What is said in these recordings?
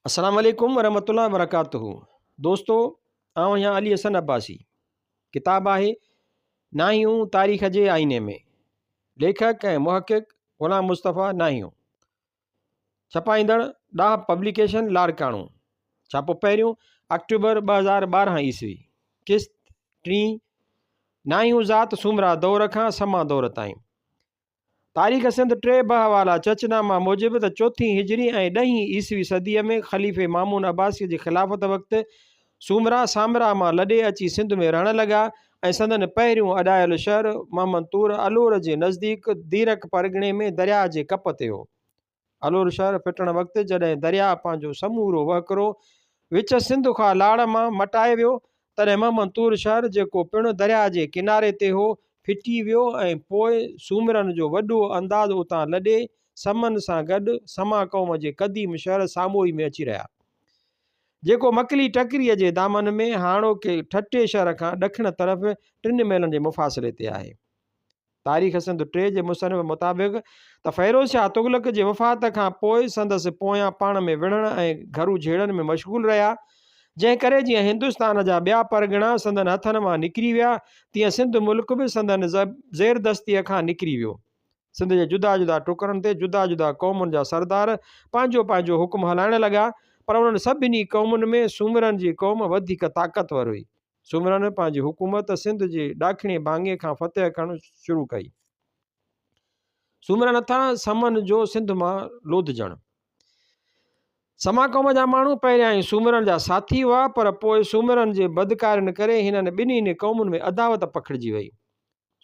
अस्सलाम वालेकुम वरहमतुल्लाहि वबरकातुहू। दोस्तों, आउं यहाँ अली हसन अब्बासी। किताब आहे नाहियूं तारीख़ जे आईने में। लेखक ऐं मुहक़िक़ ग़ुलाम मुस्तफ़ा नाहियूं। छपाईंदड़ डाह पब्लिकेशन लाड़काणो। छापो पहिरियों अक्टूबर 2012 ईस्वी। क़िस्त टी। नाहियूं ज़ात सुमरा दौर खां समा दौर ताईं। तारीख़ सिंध 3 बहवाला चचनामा मूजिबि त 4हीं हिजरी ऐं 10हीं ईस्वी सदीअ में ख़लीफ़े मामून अब्बासी जी ख़िलाफ़त वक़्तु सुमरा सामरा मां लॾे अची सिंध में रहण लॻा ऐं संदन पहिरियों अॾायल शहर महमदपुर अलोर जे नज़दीक दीरक परगिणे में दरिया जे कप ते हो। अलोर शहर फिटण वक़्तु जॾहिं दरिया पंहिंजो समूरो वहकिरो विच सिंध खां लाड़ मां मटाए वियो, तॾहिं महमदपुर शहर जेको पिणु दरिया जे किनारे ते हो फिटी वियो ऐं पोइ सूमरनि जो वॾो अंदाज़ उतां लॾे समन सां गॾु समा क़ौम जे क़दीम शहर सामोई में अची रहिया, जेको मकली टकरीअ जे दामन में हाणोके ठटे शहर खां ॾखिण तरफ़ 3 मीलनि जे मुफ़ासिले ते आहे। तारीख़ सिंध 3 जे मुसनिफ़ मुताबिक़ त फ़ैरोज़ शाह तुग़लक जे वफ़ात खां पोइ संदसि पोयां पाण में विढ़ण ऐं घरू झेड़नि में मशगूल रहिया, जंहिं करे जीअं हिंदुस्तान जा ॿिया परगिणा संदन हथनि मां निकिरी विया, तीअं सिंध मुल्क बि संदन ज़ेरदस्तीअ खां निकिरी वियो। सिंध जे जुदा जुदा टुकरनि ते जुदा जुदा क़ौमुनि जा सरदार पंहिंजो पंहिंजो हुकुम हलाइण लॻा, पर उन्हनि सभिनी क़ौमुनि में सूमरनि जी क़ौम वधीक ताक़तवर हुई। सूमरनि पंहिंजी हुकूमत सिंध जे ॾाखिणे भाङे खां फ़तह करणु शुरू कई। सूमरनि हथां समन जो सिंध मां लोधजणु। समा क़ौम जा माण्हू पहिरियां ई सूमरनि जा साथी हुआ, पर पोइ सूमरनि जे बदकारियुनि करे हिननि ॿिन्हिनि क़ौमुनि में अदावत पखिड़िजी वई।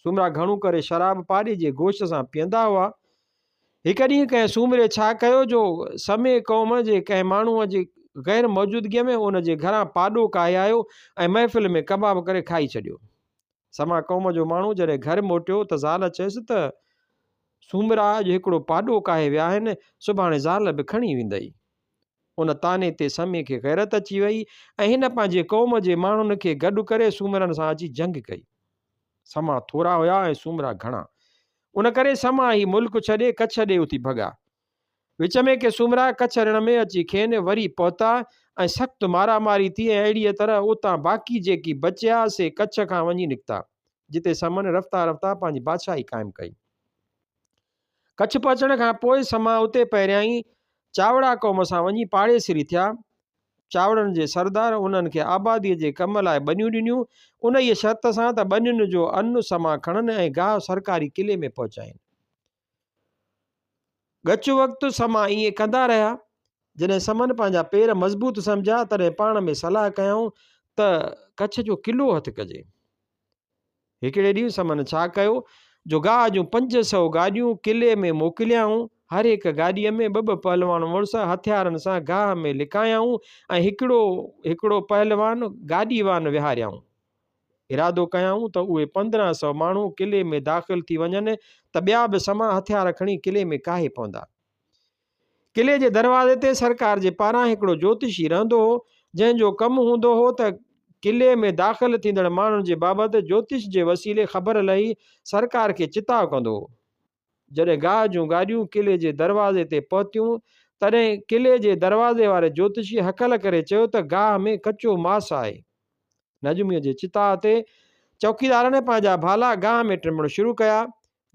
सूमरा घणो करे शराब पाड़ी जे गोश्त सां पीअंदा हुआ। हिकु ॾींहुं कंहिं सूमरे छा कयो जो समय क़ौम जे कंहिं माण्हूअ जी ग़ैर मौजूदगीअ में उन जे घरां पाॾो काए आयो ऐं महफ़िल में कबाब करे खाई छॾियो। समा क़ौम जो माण्हू जॾहिं घर मोटियो त ज़ाल चयसि त सूमरा अॼु हिकिड़ो पाॾो काए विया आहिनि, सुभाणे ज़ाल बि खणी वेंदई। उन ताने ते समय खे गैरत अची वई ऐं हिन पंहिंजे क़ौम जे माण्हुनि खे गॾु करे सूमरनि सां अची जंग कई। समा थोरा हुया ऐं सूमरा घणा, उन करे समा ही मुल्क छॾे कच्छ ॾे उथी भॻा। विच में के सूमरा कच्छ रण में अची खेनि वरी पहुता ऐं सख़्तु मारामारी थी ऐं अहिड़ीअ तरह उतां बाक़ी जेकी बचिया से कच्छ खां वञी निकिता, जिते समन रफ़्ता रफ़्ता पंहिंजी बादशाही क़ाइमु कई। कच्छ पहुचण खां पोइ समा उते पहिरियां ई चावड़ा क़ौम सां वञी पाड़ेसिरी थिया। चावड़नि जे सरदार उन्हनि खे आबादीअ जे कम लाइ बनियूं ॾिनियूं, उन ई शर्त सां त बनियुनि जो अन्न समा खणनि ऐं गाहु सरकारी किले में पहुचाइनि। गचु वक़्तु समा ईअं कंदा रहिया। जॾहिं समन पंहिंजा पेर मज़बूत सम्झा, तॾहिं पाण में सलाह कयऊं त कच्छ जो किलो हथु कजे। हिकिड़े ॾींहुं समन छा कयो जो गाह जूं 500 गाॾियूं किले में मोकिलियाऊं। हर हिकु गाॾीअ में 2 पहलवान मुड़ुस हथियारनि सां गाह में लिकायाऊं ऐं हिकिड़ो पहलवान गाॾीवान विहारियाऊं। इरादो कयाऊं त उहे 1500 माण्हू किले में दाख़िल थी वञनि त ॿिया बि समा हथियार खणी किले में काहे पवंदा। किले जे दरवाज़े ते सरकार जे पारां हिकिड़ो ज्योतिषी रहंदो हो, जंहिंजो कमु हूंदो हो त किले में दाख़िल थींदड़ माण्हुनि जे बाबति ज्योतिष जे वसीले ख़बर लही सरकार खे चिताव कंदो हो। जॾहिं गाह जूं गाॾियूं किले जे दरवाज़े ते पहुतियूं, तॾहिं किले जे दरवाज़े वारे ज्योतिषी हकल करे चयो त गाह में कचो मांस आहे। नजमीअ जे चिता ते चौकीदारनि पंहिंजा भाला गाह में टिमण शुरू कया।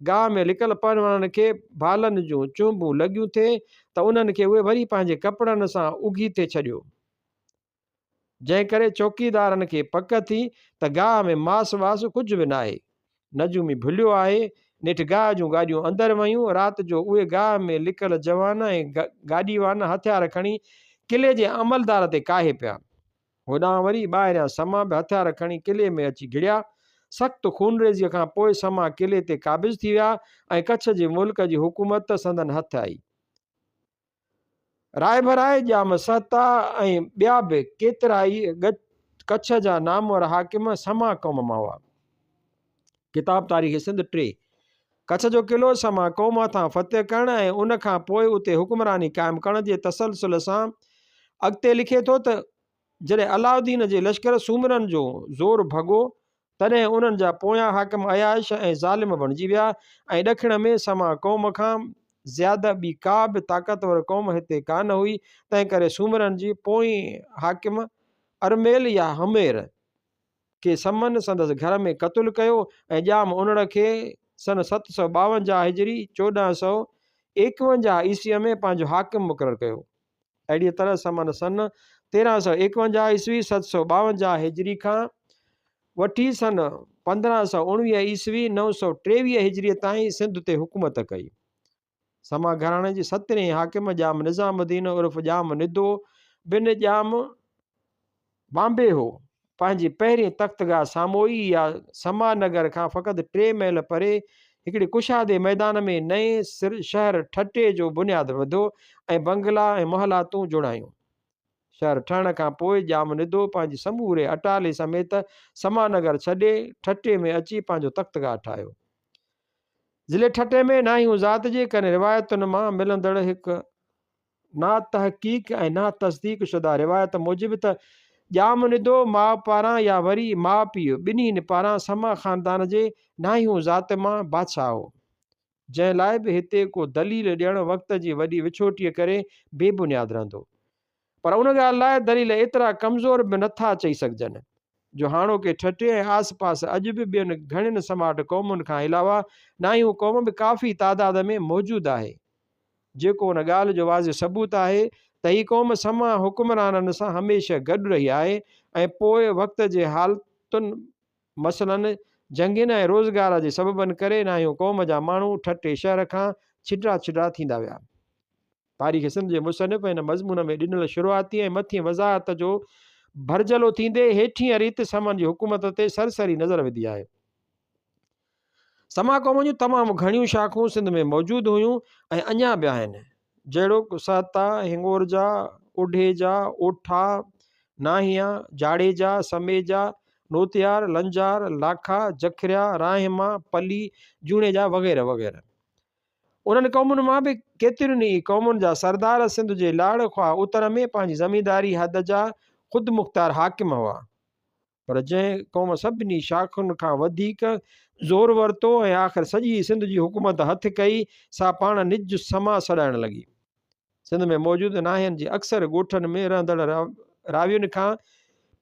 गाह में लिकल पहलवाननि खे भालनि जूं चुंबूं लॻियूं थिए त उन्हनि खे उहे वरी पंहिंजे कपिड़नि सां उघीथे छॾियो, जंहिं करे चौकीदारनि खे पक थी त गाह में मांस वास कुझु बि न आहे। नजूमी भुलियो आहे। नेठि गाह जूं गाॾियूं अंदरि वयूं। राति जो उहे गाह में लिकल जवान ऐं गाॾीवान हथियार खणी किले जे अमलदार ते काहे पिया। होॾां वरी ॿाहिरियां समा बि हथियार खणी किले में अची घिड़िया। सख़्तु खूनरेज़ीअ खां पोइ समा किले ते क़ाबिज़ थी विया ऐं कच्छ जे मुल्क जी हुकूमत संदन हथ आई। राय भराए जाम सता ऐं ॿिया बि केतिरा ई कच्छ जा नामवर हाकिम समा क़ौम मां हुआ। किताब तारीख़ सिंध 3। कच्छ जो किलो समा क़ौम तां फ़तह करण ऐं उन खां पोइ उते हुक्मरानी क़ाइमु करण जे तसलसल सां अॻिते लिखे थो त जॾहिं अलाउद्दीन जे लश्कर सूमरनि जो ज़ोर भॻो, तॾहिं उन्हनि जा पोयां हाकिम अयाश ऐं ज़ालिम बणिजी विया ऐं ॾखिण में समा क़ौम खां ज़्यादा ॿी का बि ताक़तवर क़ौम हिते कान हुई। तंहिं करे सूमरनि जी पोइ हाकिम अरमेल या हमेर खे समन संदसि घर में क़तलु कयो ऐं ॼाम उणड़ खे सन 752 हिजरी 1451 ईस्वीअ में पंहिंजो हाकिम मुक़ररु कयो। अहिड़ीअ तरह समन सन 1351 ईस्वी 752 हिजरी खां वठी सन 1519 ईस्वी 923 हिजरीअ ताईं सिंध ते हुकूमत कई। समा घराणे जी 17 हाकिम ॼाम निज़ामुद्दीन उर्फ़ ॼाम निदो बिन ॼाम बॉम्बे हो पंहिंजी पहिरीं तख़्तगाह सामोई या समानगर खां फ़क़ति 3 मील परे हिकिड़े कुशादे मैदान में नए शहर ठटे जो बुनियादु वधो ऐं बंगला ऐं मोहलातूं जुड़ायूं। शहर ठहण खां पोइ ॼाम निदो पंहिंजी समूरे अटाले समेत समानगर छॾे ठटे में अची पंहिंजो तख़्तगाह ठाहियो। ज़िले ठटे में नाहियूं ज़ात जे कने रिवायतुनि मां मिलंदड़ हिकु ना तहक़ीक़ ऐं ना तस्दीक़ शुदा रिवायत मूजिबि त ॼाम निदो माउ पारां या वरी माउ पीउ ॿिन्हिनि पारां समा ख़ानदान जे नाहियूं ज़ात मां बादशाह हो, जंहिं लाइ बि हिते को दलील ॾियणु वक़्त जी वॾी विछोटीअ करे बेबुनियाद रहंदो। पर उन ॻाल्हि लाइ दलील एतिरा कमज़ोर बि नथा चई सघजनि जो हाणोके ठटे ऐं आस पास अॼु बि ॿियनि घणनि समाट क़ौमुनि खां अलावा नाहियूं क़ौम बि काफ़ी तादाद में मौजूदु आहे, जेको उन ॻाल्हि जो वाज़े सबूत आहे त ही क़ौम समा हुकुमराननि सां हमेशह गॾु रही आहे ऐं पोइ वक़्त जे हालतुनि मसइलनि जंगियुनि ऐं रोज़गार जे सबबनि करे नाहियूं क़ौम जा माण्हू ठटे शहर खां छिटा छिटा थींदा विया। तारीख़ सिंध जे मुसनिफ़ हिन मज़मून में ॾिनल शुरूआती ऐं मथीं वज़ाहत जो भरजलो थींदे हेठीं रीति समन जी हुकूमत ते सरसरी नज़र विधी आहे। समा क़ौम जूं तमामु घणियूं शाख़ूं सिंध में मौजूदु हुयूं ऐं अञा बि आहिनि, जहिड़ो सहता, हिंगोरजा, उढेजा, ओठा, नाहिया, जाड़ेजा, समेजा, नोतियार, लंजार, लाखा, जखरिया, राहिमा, पली, जूणेजा वग़ैरह वग़ैरह। उन्हनि क़ौमुनि मां बि केतिरियुनि ई क़ौमुनि जा सरदार सिंध जे लाड़ ख़्वाह उतर में पंहिंजी ज़मींदारी हद जा ख़ुदि मुख़्तार हाकिम हुआ, पर जंहिं क़ौम सभिनी शाख़ुनि खां वधीक ज़ोर वरितो ऐं आख़िर सॼी सिंध जी हुकूमत हथु कई, सा पाण निज समा सॾाइण लॻी। सिंध में मौजूदु नाहियनि जी अक्सर ॻोठनि में रहंदड़ रावियुनि खां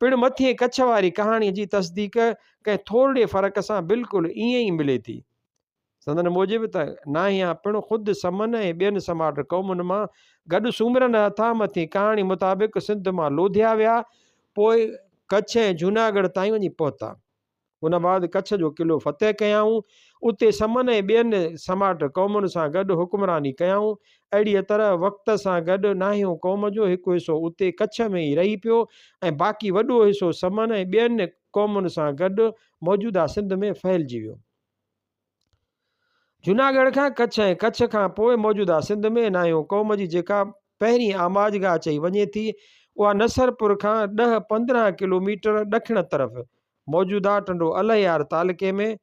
पिणु मथे कच्छ वारी कहाणीअ जी तस्दीक कंहिं थोरे फ़र्क़ सां बिल्कुलु ईअं ई मिले थी। संदन मूजिबि त नाहिया पिणु ख़ुदि समन ऐं ॿियनि समाट क़ौमुनि मां गॾु सूमरनि हथां मथे कहाणी मुताबिक़ सिंध मां लोधिया विया, पोइ कच्छ ऐं जूनागढ़ ताईं वञी पहुता। उन बाद कच्छ जो क़िलो फ़तेह कयाऊं, उते समन ऐं ॿियनि समाट क़ौमुनि सां गॾु हुकुमरानी कयाऊं। अहिड़ीअ तरह वक़्त सां गॾु नाहियूं क़ौम जो हिकु हिसो उते कच्छ में ई रही पियो ऐं बाक़ी वॾो हिसो समन ऐं ॿियनि क़ौमुनि सां गॾु मौजूदा सिंध में फहिलिजी वियो। जूनागढ़ खां कच्छ ऐं कच्छ खां पोइ मौजूदा सिंध में नाहियूं क़ौम जी जेका पहिरीं आमाजगाह चई वञे थी, उहा नसरपुर खां 10-15 किलोमीटर ॾखिण तरफ़ मौजूदा टंडो अलहयार तालुके में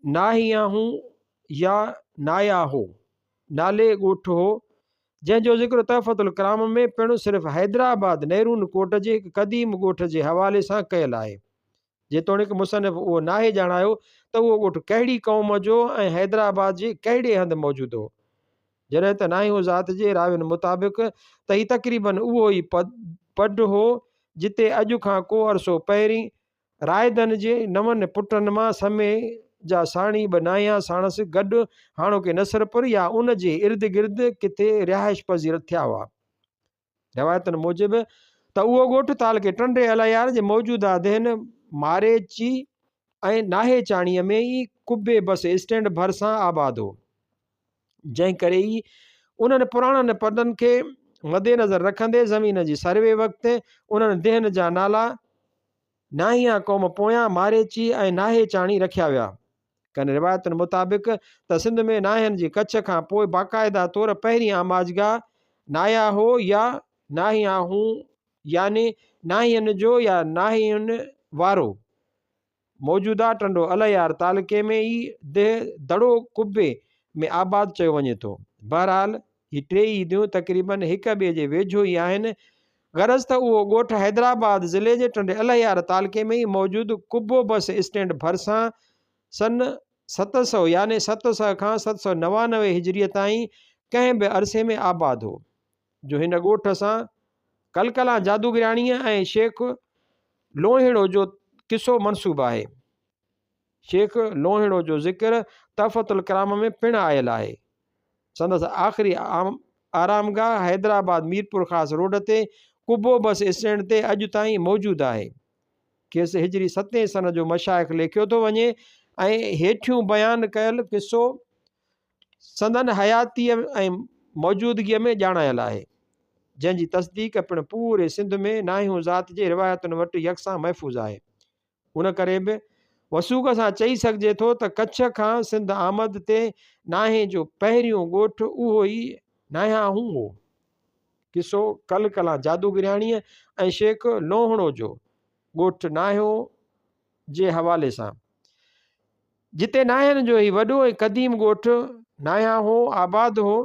नाहियाहूं या नायाहो नाले ॻोठु हो, जंहिंजो ज़िक्र तहफ़तुल कलाम में पिणु सिर्फ़ु हैदराबाद नेरून कोट जे हिकु क़दीम ॻोठ जे हवाले सां कयल आहे। जेतोणीकि मुसनिफ़ उहो नाहे ॼाणायो त उहो ॻोठु कहिड़ी क़ौम जो ऐं हैदराबाद जे कहिड़े हंधि मौजूदु हो, जॾहिं त नाहियूं ज़ात जे रावियुनि मुताबिक़ त ही तक़रीबन उहो ई पड हो जिते अॼु खां को अरसो पहिरीं रायदनि जे 9 पुटनि मां समय जा साणी बनाया साणस गॾु हाणोके नसरपुर या उन जे इर्द गिर्द किथे रिहाइश पज़ीर थिया हुआ। रिवायतुनि मूजिबि त उहो ॻोठु तालुके टंडे अलहयार जे मौजूदा देन मारेची ऐं नाहे चाणीअ में ई कुबे बस स्टैंड भरिसां आबाद हो, जंहिं करे ई उन्हनि पुराणनि पदनि खे मद्देनज़र रखंदे ज़मीन जी सर्वे वक़्तु उन्हनि देहन जा नाला नाहिया क़ौम पोयां मारेची ऐं नाहे चाणी रखिया विया। कनि रिवायतुनि मुताबिक़ त सिंध में नाहियनि जी कच्छ खां पोइ बाक़ाइदा तौरु पहिरीं आमाजगाह नायाहो या नाहियाहूं यानी नाहियनि जो या नाहियुनि वारो मौजूदा टंडो अलहयार तालुके में ई देह दड़ो कुबे में आबाद चयो वञे थो। बहरहाल ही टे ईदियूं तक़रीबन हिक ॿिए जे वेझो ई आहिनि, गरज त उहो ॻोठु हैदराबाद ज़िले जे टंडे अलहयार तालुके में ई मौजूदु कुबो बस स्टैंड भरिसां सन 700 यानी 700 खां 799 हिजरीअ ताईं कंहिं बि अरसे में आबाद हो, जो हिन ॻोठ सां कलकला जादूगिराणीअ ऐं शेख लोहिड़ो जो किसो मनसूब आहे। शेख लोहिड़ो जो ज़िक्र तहफ़तुल कलाम में पिणु आयल आहे। संदसि आख़िरी आरामगाह हैदराबाद मीरपुर ख़ासि रोड ते कुबो बस स्टैंड ते अॼु ताईं मौजूदु आहे। खेसि हिजरी 7 सन जो मशाइख़ लेखियो थो वञे ऐं हेठियूं बयानु कयल किसो संदन हयातीअ ऐं मौजूदगीअ में ॼाणायल आहे, जंहिंजी तस्दीक पिणु पूरे सिंध में नाहियूं ज़ात जे रिवायतुनि वटि यकसां महफ़ूज़ आहे। उन करे बि वसूख सां चई सघिजे थो त कच्छ खां सिंध आमद ते नाहे जो पहिरियों ॻोठु उहो ई नायाहूं हो। किसो कलकला जादूगिराणीअ ऐं शेख लोहणो जो ॻोठु नाहियो जे हवाले सां, जिते नायनि जो ही वॾो ऐं क़दीम ॻोठु नायाहो आबाद हो,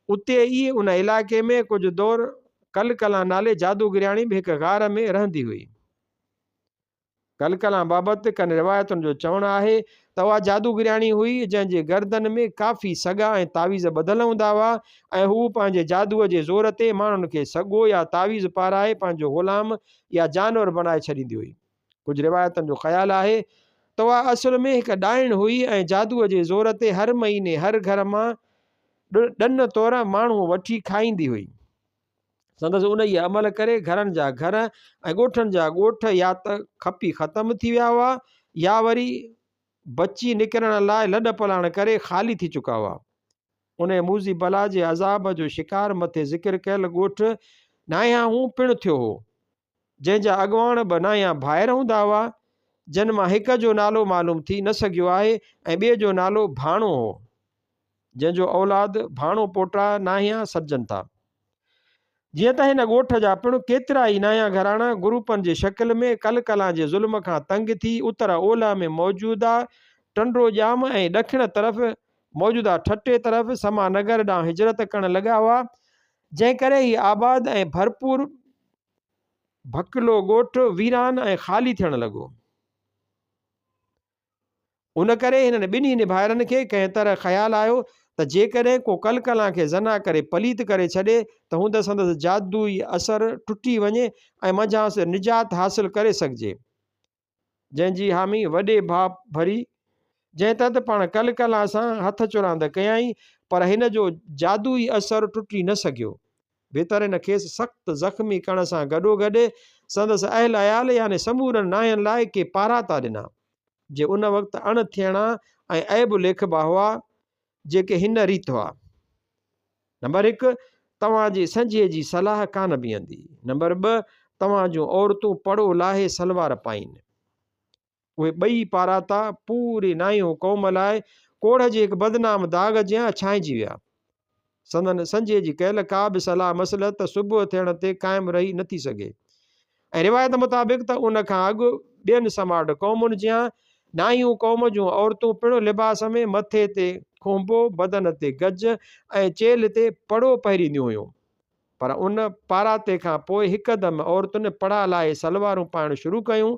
उते ई उन इलाइक़े में कुझु दौर कलकला नाले जादूगिराणी बि हिकु गार में रहंदी हुई। कलकला बाबति कनि रिवायतुनि जो चवणु आहे त उहा जादूगिराणी हुई जंहिंजे गर्दन में काफ़ी सॻा ऐं तावीज़ ॿधल हूंदा हुआ ऐं हू पंहिंजे जादूअ जे ज़ोर ते माण्हुनि खे सॻो या तावीज़ पाराए पंहिंजो ग़ुलाम या जानवर बणाए छॾींदी हुई। कुझु रिवायतुनि जो ख़्यालु आहे त उहा असुल में हिकु ॾाइण हुई ऐं जादूअ जे ज़ोर ते हर महीने हर घर मां ॾन तौर माण्हू वठी खाईंदी हुई। संदसि उन ई अमल करे घरनि जा घर ऐं ॻोठनि जा ॻोठ या त खपी ख़तमु थी विया हुआ या वरी बची निकिरण लाइ लॾ पलाण करे ख़ाली थी चुका हुआ। उन मूज़ी बला जे अज़ाब जो शिकार मथे ज़िक्र कयल ॻोठ नायाहूं पिणु थियो हो, जंहिंजा अॻुवाण बि नाया भाइर हूंदा हुआ, जिन मां हिक जो नालो मालूम थी न सघियो आहे ऐं ॿिए जो नालो भाणो हो, जंहिंजो औलाद भाणो पोटा नाया सॾजनि था। जीअं त हिन ॻोठ जा पिणु केतिरा ई नया घराणा ग्रुपनि जे शकिल में कलकला जे ज़ुल्म खां तंग थी उत्तर ओलह में मौजूदा टंडो जाम ऐं ॾखिण तरफ़ मौजूदा ठटे तरफ़ समानगर ॾांहुं हिजरत करणु लॻा हुआ, जंहिं करे ही आबाद ऐं भरपूर भकलो ॻोठ वीरान ऐं ख़ाली थियणु लॻो। उन करे हिननि ॿिन्ही निभाइरनि खे कंहिं तरह ख़्यालु आयो त जेकॾहिं को कलकला खे ज़ना करे पलीत करे छॾे त हूंदसि संदसि जादूई असरु टुटी वञे ऐं मंझांसि निजात हासिलु करे सघिजे, जंहिंजी हामी वॾे भाउ भरी जंहिं तहत पाण कलकला सां हथ चुरांद कयई, पर हिन जो जादूई असरु टुटी न सघियो। बेहतर हिन खेसि सख़्तु ज़ख़्मी करण सां गॾोगॾु संदसि अहल अयाल यानी समूरनि नायनि लाइ के पाराता ॾिना, जे उन वक़्तु अण थियणा ऐं ऐब लेखबा हुआ, जेके हिन रीति हुआ। नंबर 1, तव्हांजी संझे जी सलाह कान बीहंदी। नंबर 2, तव्हां जूं औरतूं पड़ो लाहे सलवार पाइनि। उहे ॿई पाराता पूरी नायूं क़ौम लाइ कोढ़ जे हिकु बदनाम दाग़ जियां छांइजी विया। संदन संझे जी कयल का बि सलाह मसलत सुबुह थियण ते क़ाइमु रही नथी सघे ऐं रिवायत मुताबिक़ त उन खां अॻु ॿियनि समाट क़ौमुनि जियां नायूं क़ौम जूं औरतूं पिणु लिबास में मथे ते खोंबो, बदन ते गज ऐं चेल ते पड़ो पहिरींदियूं हुयूं, पर उन पाराते खां पोइ हिकदमि औरतुनि पड़ा लाहे सलवारूं पाइणु शुरू कयूं।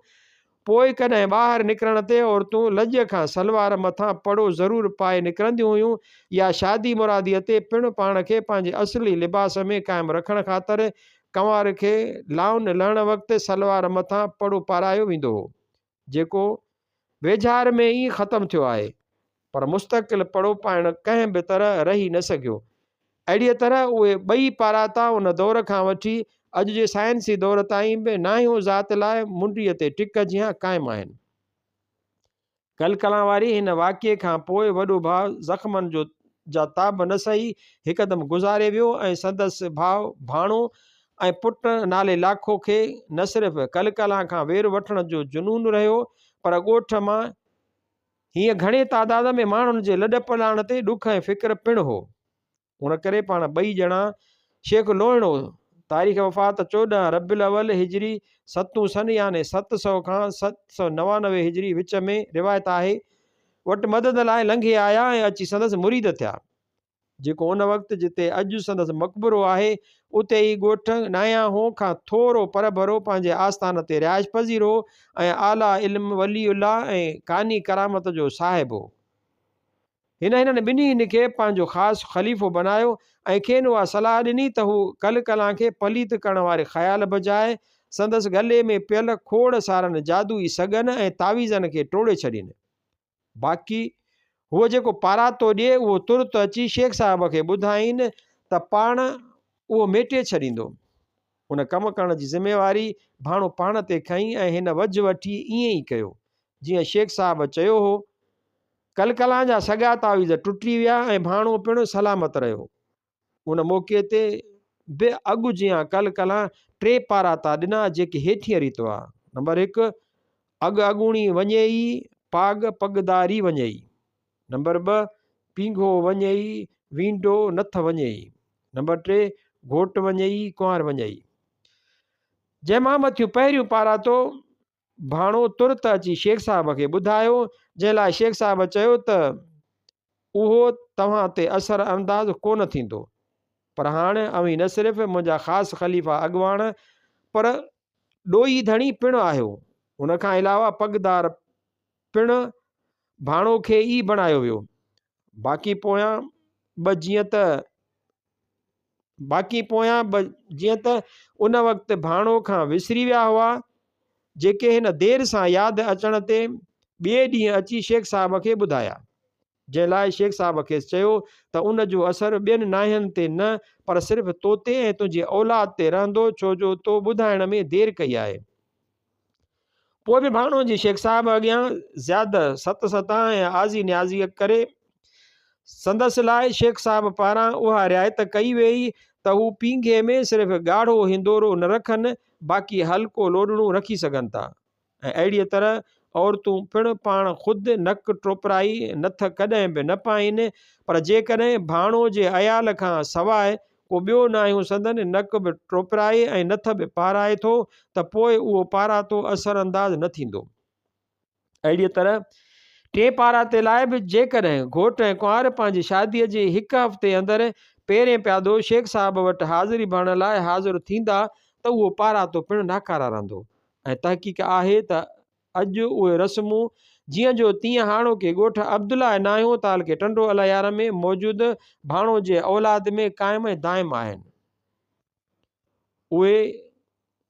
पोइ कॾहिं ॿाहिरि निकिरण ते औरतूं लॼ खां सलवार मथां पड़ो ज़रूरु पाए निकिरंदियूं हुयूं या शादी मुरादीअ ते पिणु पाण खे पंहिंजे असली लिबास में क़ाइमु रखण ख़ातिर कंवार खे लाउन लहण वक़्तु सलवार मथां पड़ो पारायो वेंदो हो, जेको वेझार में ई ख़तमु थियो आहे, पर मुस्तक़िल पड़ो पाइणु कंहिं बि तरह रही न सघियो। अहिड़ीअ तरह उहे ॿई पाराता उन दौर खां वठी अॼु जे साइंसी दौर ताईं बि नाहियूं ज़ात लाइ मुंडीअ ते टिक जियां क़ाइमु आहिनि। कलकला वारी हिन वाक़िए खां पोइ वॾो भाउ ज़ख़्मनि जो जा ताब न सही हिकदमि गुज़ारे वियो ऐं संदसि भाउ भाणो ऐं पुटु नाले लाखो खे न सिर्फ़ु कलकला खां वेर वठण जो जुनून रहियो, पर ॻोठ मां हीअं घणे तादाद में माण्हुनि जे लॾ पलाण ते ॾुख ऐं फ़िक्र पिणु हो। उन करे पाण ॿई ॼणा शेख लोहिणो तारीख़ वफ़ात 14 रबिउल अव्वल हिजरी 7 सन यानी 700 खां 799 हिजरी विच में रिवायत आहे, वटि मदद लाइ लंघे आया ऐं अची संदसि मुरीद थिया, जेको उन वक़्तु जिते अॼु संदसि मक़बरो आहे उते ई ॻोठ नाया हो खां थोरो पर भरो पंहिंजे आस्थान ते रिहाइश पज़ीर हो ऐं आला इल्मु वलीउल्ला ऐं कानी करामत जो साहिबु हो। हिननि ॿिन्ही खे पंहिंजो ख़ासि ख़लीफ़ो बनायो ऐं खेनि उहा सलाह ॾिनी त हू कलकलां खे पलीत करण वारे ख़्याल बजाए संदसि गले में पियल खोड़ सारनि जादुई सगन ऐं तावीज़नि खे टोड़े छॾीनि। बाक़ी हुओ जेको पारातो ॾिए उहो तुर्त अची शेख साहिब खे ॿुधाईनि त पाण उहो मेटे छॾींदो। उन कमु करण जी ज़िमेवारी भाणो पाण ते खईं ऐं हिन वझ वठी ईअं ई कयो जीअं शेख साहिब चयो हो। कलकलां जा सॻा तावीज़ टुटी विया ऐं भाणो पिणु सलामत रहियो। उन मौक़े ते बि अॻु जीअं कलकलां 3 पाराता ॾिना जेके हेठीअ रीति हुआ। नंबर 1 अॻु अॻूणी वञे ई पाग पगदारी वञे ई। नंबर 2 पींघो वञे ई वींडो नथ वञे ई। नंबर 3 घोट वञे ई कुंवार वञे ई। जंहिंमां मथियूं पहिरियों पारातो भाणो तुरत अची शेख साहिब खे ॿुधायो, जंहिं लाइ शेख साहिब चयो त उहो तव्हां ते असर अंदाज़ कोन थींदो, पर हाणे अवी न सिर्फ़ु मुंहिंजा ख़ासि ख़लीफ़ा अॻवान पर ॾोही धणी पिणु आहियो। उन खां अलावा पगदार पिणु भाणो खे ई बणायो वियो। बाक़ी पोयां ॿ जीअं त उन वक़्तु भाणो खां विसरी विया हुआ, जेके हिन देरि सां यादि अचण ते ॿिए ॾींहुं अची शेख साहिब खे ॿुधाया, जंहिं लाइ शेख साहिब खे चयो त उन जो असरु ॿियनि नाहियुनि ते न पर सिर्फ़ु तो ते ऐं तुंहिंजी औलाद ते रहंदो, छो जो तो ॿुधाइण में देरि कई आहे। पोइ बि भाणो जी शेख साहिब अॻियां ज़्यादा सता ऐं आज़ी न्याज़ी करे संदसि लाइ शेख साहिब पारां उहा रिआयत कई वई त हू पींघे में सिर्फ़ु ॻाढ़ो हिंदोरो न रखनि, बाक़ी हल्को लोॾणो रखी सघनि था। ऐं अहिड़ीअ तरह औरतूं पिणु पाण ख़ुदि नक टोपराई नथ कॾहिं बि न पाइनि, पर जेकॾहिं भाणो जे अयाल खां सवाइ को ॿियो नाहियूं संदनि नक बि टोपराए ऐं नथ बि पाराए थो त पोइ उहो पारातो असर अंदाज़ न थींदो। अहिड़ीअ तरह 3 पाराते लाइ बि जेकॾहिं घोट ऐं कुंवार पंहिंजी शादीअ जे 1 हफ़्ते अंदरि पहिरें प्यादो शेख साहिब वटि हाज़िरी भरण लाइ हाज़िर थींदा त उहो पारातो पिणु नाकारा रहंदो। ऐं तहक़ीक़ आहे त अॼु उहे रस्मूं जीअं जो तीअं हाणोके ॻोठ अब्दुल्ला नाहियो ताल के टंडो अलयार में मौजूदु भाणो जे औलाद में क़ाइमु ऐं दाइमु आहिनि। उहे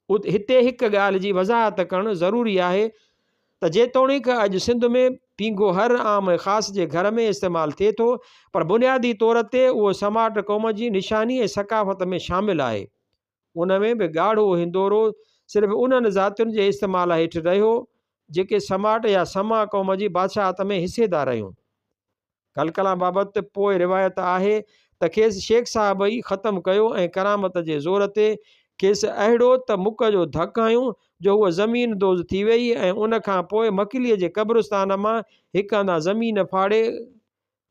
हिते हिकु ॻाल्हि जी वज़ाहत करणु ज़रूरी आहे त जेतोणीकि अॼु सिंध में पींघो हर आम ऐं ख़ासि जे घर में इस्तेमालु थिए थो, पर बुनियादी तौर ते उहो समाट क़ौम जी निशानी ऐं सक़ाफ़त में शामिलु आहे। उन में बि ॻाढ़ो हिंदोरो सिर्फ़ु उन्हनि ज़ातियुनि जे इस्तेमालु हेठि रहियो जेके समाट या समा क़ौम जी बादशाहत में हिसेदार रहियूं। कलकलां बाबति पोइ रिवायत आहे त खेसि शेख साहिब ई ख़तमु कयो ऐं करामत जे ज़ोर ते खेसि अहिड़ो त मुक जो धकु हयूं जो उहा ज़मीन दोज़ थी वई ऐं उन खां पोइ मकिलीअ जे क़ब्रिस्तान मां हिकु अंदा ज़मीन फाड़े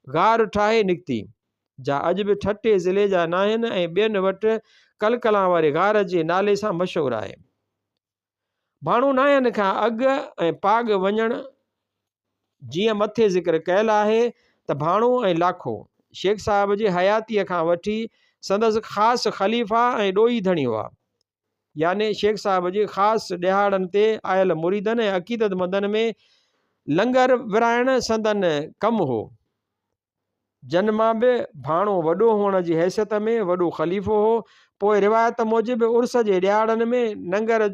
गार ठाहे निकिती, जा अॼु बि ठटे ज़िले जा न आहिनि ऐं ॿियनि वटि कलकलां वारे गार जे नाले सां मशहूरु आहे। भाणो नायनि खां अॻु ऐं पाग वञणु जीअं मथे ज़िक्र कयल आहे त भाणो ऐं लाखो शेख साहिब जी हयातीअ खां वठी संदसि ख़ासि ख़लीफ़ा ऐं ॾोही धणी हुआ, याने शेख साहिब जी ख़ासि ॾिहाड़नि ते आयल मुरीदनि ऐं अक़ीदतमंदनि में लंगर विराइण संदन कमु हो। जन मां बि भाणो वॾो हुअण जी हैसियत में वॾो ख़लीफ़ो हो। पोइ रिवायत मूजिबि उर्स जे ॾिहाड़नि में नंगर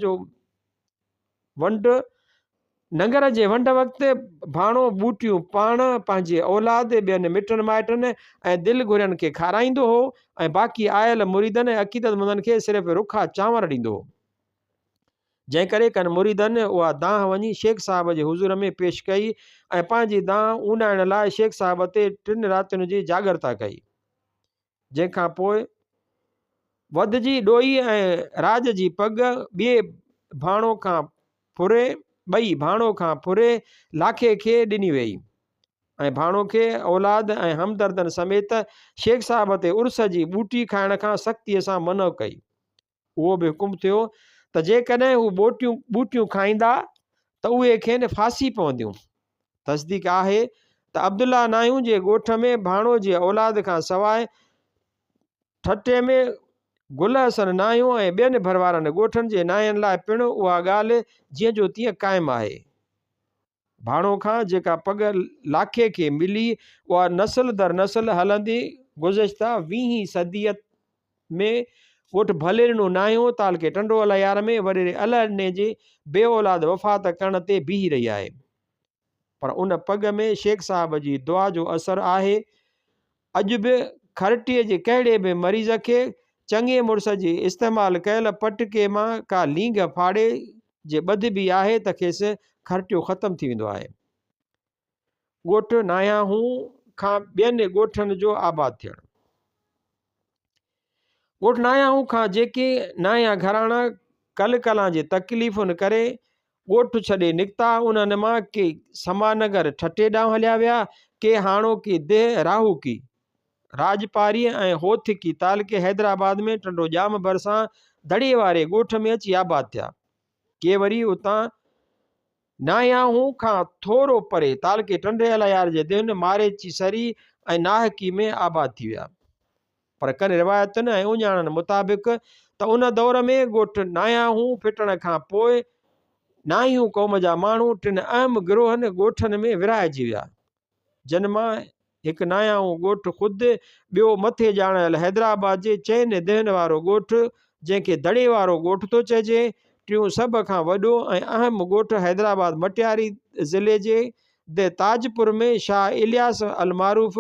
जे वंड वक़्तु भाणो बूटियूं पाण पंहिंजे औलाद ॿियनि मिटनि माइटनि ऐं दिलि घुरियनि खे खाराईंदो हो ऐं बाक़ी आयल मुरीदनि ऐं अक़ीदतमंदनि खे सिर्फ़ु रुखा चांवर ॾींदो हो, जंहिं करे कनि मुरीदनि उहा दांह वञी शेख साहिब जे हुज़ूर में पेश कई ऐं पंहिंजी दांह ऊंडाइण लाइ शेख साहिब ते 3 रातियुनि जी जागरता कई। जंहिंखां पोइ वधजी ॾोही ऐं राज जी पग ॿई भाणो खां फुरे लाखे खे ॾिनी वई ऐं भाणो खे औलाद ऐं हमदर्दनि समेत शेख साहिब ते उर्स जी बूटी खाइण खां सख़्तीअ सां मनो कई। उहो बि हुकुम थियो त जेकॾहिं हू बूटियूं खाईंदा त उहे खेनि फांसी पवंदियूं। तस्दीक आहे त अब्दुल्ला नायूं जे ॻोठ में भाणो जे औलाद खां सवाइ ठटे में गुल हसन नायूं ऐं ॿियनि भरवारनि ॻोठनि जे नायनि लाइ पिणु उहा ॻाल्हि जीअं जो तीअं क़ाइमु आहे। भाणो खां जेका पग लाखे खे मिली उहा नस्ल दर नस्ल हलंदी गुज़िश्ता 20 सदीअ में ॻोठ भलेरनो नायूं तालके टंडो अलायार में वॾेरे अलाने जे बे औलाद वफ़ात करण ते बीही रही आहे। पर उन पग में शेख साहब जी दुआ जो असरु आहे। अॼु बि खरटीअ जे कहिड़े बि मरीज़ खे चङे मुड़ुस जे इस्तेमालु कयल पटके मां का लींग फाड़े जे ॿध बि आहे त खेसि खरटियो ख़तमु थी वेंदो आहे। ॻोठ नायाहूं खां ॿियनि ॻोठनि जो आबाद थियणु। ॻोठ नायाहूं खां जेके नाया घराणा कल कलां जे तकलीफ़ुनि करे ॻोठ छॾे निकिता उन्हनि मां के समानगर ठटे ॾांहुं हलिया विया, के हाणोकी देह राहूकी राजपारी ऐं होथिकी तालके हैदराबाद में टंडो जाम भरिसां दड़े वारे ॻोठ में अची आबाद थिया। के वरी उतां नायाहूं खां थोरो परे तालके टंडे अलायार जे दिन मारेची सरी ऐं नाहकी में आबाद थी विया। पर कनि रिवायतुनि ऐं उञाणनि मुताबिक़ त उन दौर में ॻोठ नायाहूं फिटण खां पोइ नाहियूं क़ौम जा माण्हू टिनि अहम गिरोहनि ॻोठनि में विराइजी विया, जिन मां हिकु नायाहूं ॻोठ ख़ुदि, ॿियो मथे ॼाणल हैदराबाद जे चइनि देहनि वारो ॻोठ जंहिंखे दड़े वारो ॻोठ थो चइजे, टियों सभ खां वॾो ऐं अहम ॻोठ हैदराबाद मटियारी ज़िले जे दे ताजपुर में शाह इलियास अलमारूफ़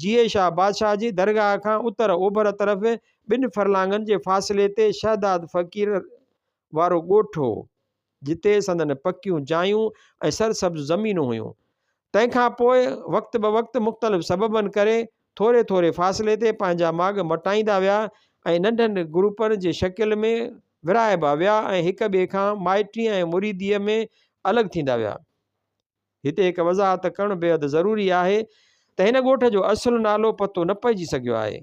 जीए शाह बादशाह जी दरगाह खां उत्तर ओभर तरफ़ 2 फरलांगनि जे फ़ासिले ते शहदाद फ़कीर वारो ॻोठ हो, जिते संदन पकियूं जायूं ऐं सरसब्ज़ ज़मीनूं हुयूं। तंहिंखां पोइ वक़्त ब वक़्तु मुख़्तलिफ़ सबबनि करे थोरे थोरे फ़ासिले ते पंहिंजा माॻ मटाईंदा विया ऐं नंढनि ग्रुपनि जे शकिल में विराइबा विया ऐं हिक ॿिए खां माइटी ऐं मुरीदीअ में अलॻि थींदा विया। हिते हिकु वज़ाहत करणु बेहद ज़रूरी आहे त हिन ॻोठ जो असुलु नालो पतो न पइजी सघियो आहे,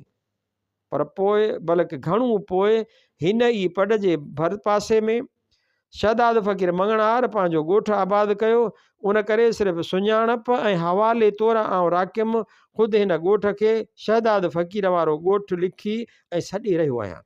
पर पोइ बल्कि घणो पोइ हिन ई पढ़ जे भर पासे में शहदाद फ़कीर मंगणार पंहिंजो ॻोठ आबाद कयो। उन करे सिर्फ़ु सुञाणप ऐं हवाले तौरु आउं राकिम ख़ुदि हिन ॻोठ खे शहदाद फ़कीर वारो ॻोठ लिखी ऐं सॾे रहियो आहियां।